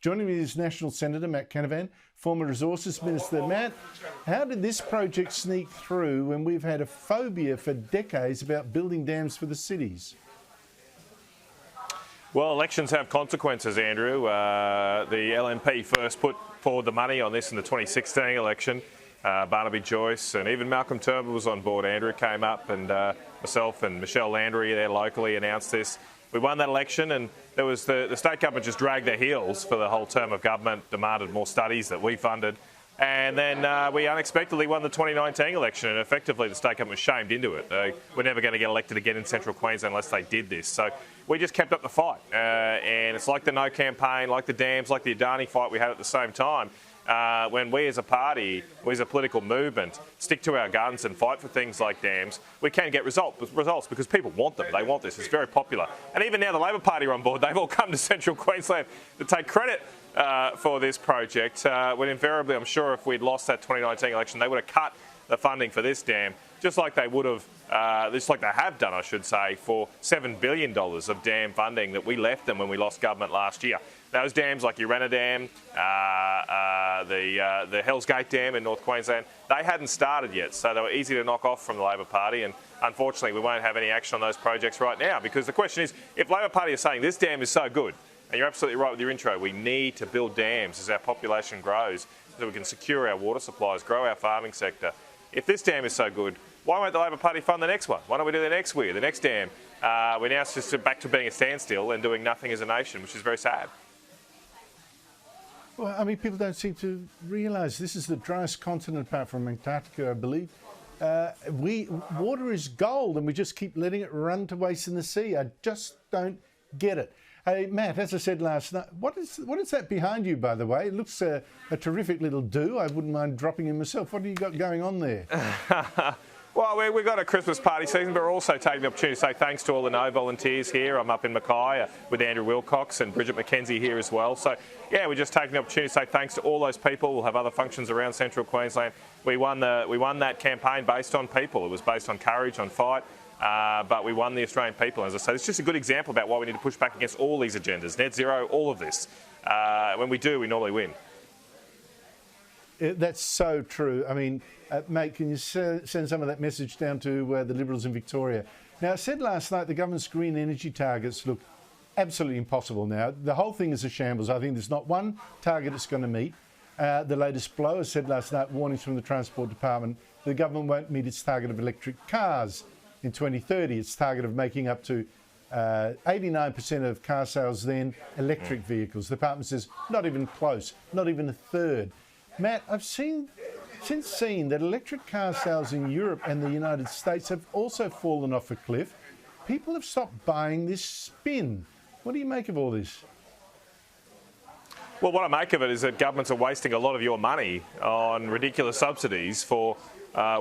Joining me is National Senator Matt Canavan, former Resources Minister. Matt, how did this project sneak through when we've had a phobia for decades about building dams for the cities? Well, elections have consequences, Andrew. The LNP first put forward the money on this in the 2016 election. Barnaby Joyce and even Malcolm Turnbull was on board. Andrew came up, and myself and Michelle Landry there locally announced this. We won that election, and there was the state government just dragged their heels for the whole term of government, demanded more studies that we funded. And then we unexpectedly won the 2019 election, and effectively the state government was shamed into it. They were never going to get elected again in central Queensland unless they did this. So we just kept up the fight. And it's like the No campaign, like the dams, like the Adani fight we had at the same time. When we as a party, we as a political movement, stick to our guns and fight for things like dams, we can get results because people want them. They want this. It's very popular. And even now the Labor Party are on board. They've all come to central Queensland to take credit for this project. When invariably, I'm sure if we'd lost that 2019 election, they would have cut the funding for this dam, just like they would have, just like they have done, I should say, for $7 billion of dam funding that we left them when we lost government last year. Those dams like Urena Dam, the Hells Gate Dam in North Queensland, they hadn't started yet, so they were easy to knock off from the Labor Party, and unfortunately we won't have any action on those projects right now, because the question is, if Labor Party are saying this dam is so good, and you're absolutely right with your intro, we need to build dams as our population grows so that we can secure our water supplies, grow our farming sector. If this dam is so good, why won't the Labor Party fund the next one? Why don't we do the next weir, the next dam? We're now just back to being a standstill and doing nothing as a nation, which is very sad. Well, I mean, people don't seem to realise this is the driest continent apart from Antarctica, I believe. Water is gold, and we just keep letting it run to waste in the sea. I just don't get it. Hey, Matt, as I said last night, what is that behind you, by the way? It looks a terrific little do. I wouldn't mind dropping in myself. What have you got going on there? Well, we've got a Christmas party season, but we're also taking the opportunity to say thanks to all the no volunteers here. I'm up in Mackay with Andrew Wilcox and Bridget McKenzie here as well. So, yeah, we're just taking the opportunity to say thanks to all those people. We'll have other functions around central Queensland. We won that campaign based on people. It was based on courage, on fight. But we won the Australian people. As I say, it's just a good example about why we need to push back against all these agendas, net zero, all of this. When we do, we normally win. That's so true. I mean, mate, can you send some of that message down to the Liberals in Victoria? Now, I said last night the government's green energy targets look absolutely impossible now. The whole thing is a shambles. I think there's not one target it's going to meet. The latest blow, as said last night, warnings from the Transport Department, the government won't meet its target of electric cars in 2030. Its target of making up to 89% of car sales then electric vehicles. The department says not even close, not even a third. Matt, I've since seen that electric car sales in Europe and the United States have also fallen off a cliff. People have stopped buying this spin. What do you make of all this? Well, what I make of it is that governments are wasting a lot of your money on ridiculous subsidies for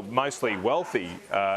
mostly wealthy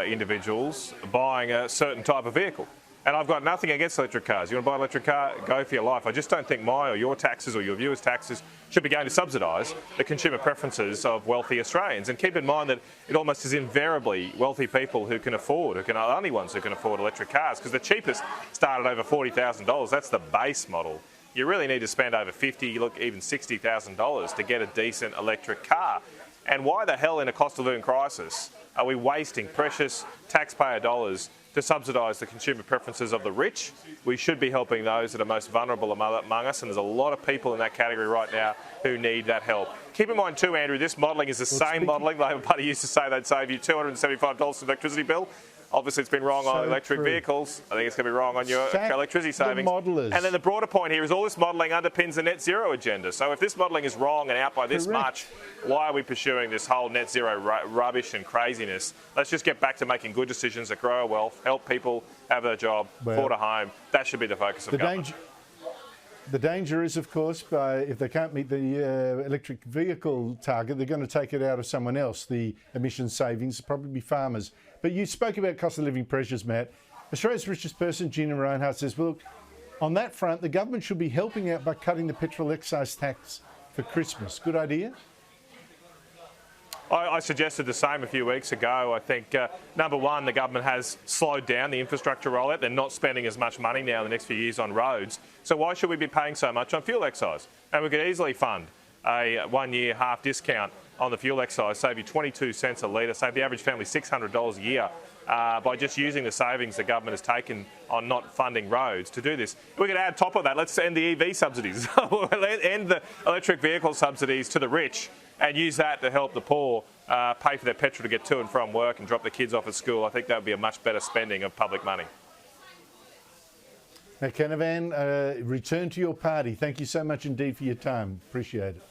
individuals buying a certain type of vehicle. And I've got nothing against electric cars. You want to buy an electric car, go for your life. I just don't think my or your taxes or your viewers' taxes should be going to subsidise the consumer preferences of wealthy Australians. And keep in mind that it almost is invariably wealthy people who can afford, are the only ones who can afford electric cars, because the cheapest start at over $40,000. That's the base model. You really need to spend over $50,000, look, even $60,000 to get a decent electric car. And why the hell in a cost of living crisis are we wasting precious taxpayer dollars to subsidise the consumer preferences of the rich? We should be helping those that are most vulnerable among us, and there's a lot of people in that category right now who need that help. Keep in mind too, Andrew, this modelling is the same modelling the Labor Party used to say they'd save you $275 for electricity bill. Obviously, it's been wrong on electric vehicles. I think it's going to be wrong on your electricity savings. And then the broader point here is all this modelling underpins the net zero agenda. So if this modelling is wrong and out by this much, why are we pursuing this whole net zero rubbish and craziness? Let's just get back to making good decisions that grow our wealth, help people have a job, afford a home. That should be the focus of government. The danger is, of course, if they can't meet the electric vehicle target, they're going to take it out of someone else, the emission savings, probably farmers. But you spoke about cost of living pressures, Matt. Australia's richest person, Gina Reinhardt, says, well, look, on that front, the government should be helping out by cutting the petrol excise tax for Christmas. Good idea? I suggested the same a few weeks ago. I think, number one, the government has slowed down the infrastructure rollout. They're not spending as much money now in the next few years on roads. So why should we be paying so much on fuel excise? And we could easily fund a 1 year half discount on the fuel excise, save you 22 cents a litre, save the average family $600 a year by just using the savings the government has taken on not funding roads to do this. We could add top of that, let's end the EV subsidies, end the electric vehicle subsidies to the rich and use that to help the poor pay for their petrol to get to and from work and drop their kids off at school. I think that would be a much better spending of public money. Now, Canavan, return to your party. Thank you so much indeed for your time. Appreciate it.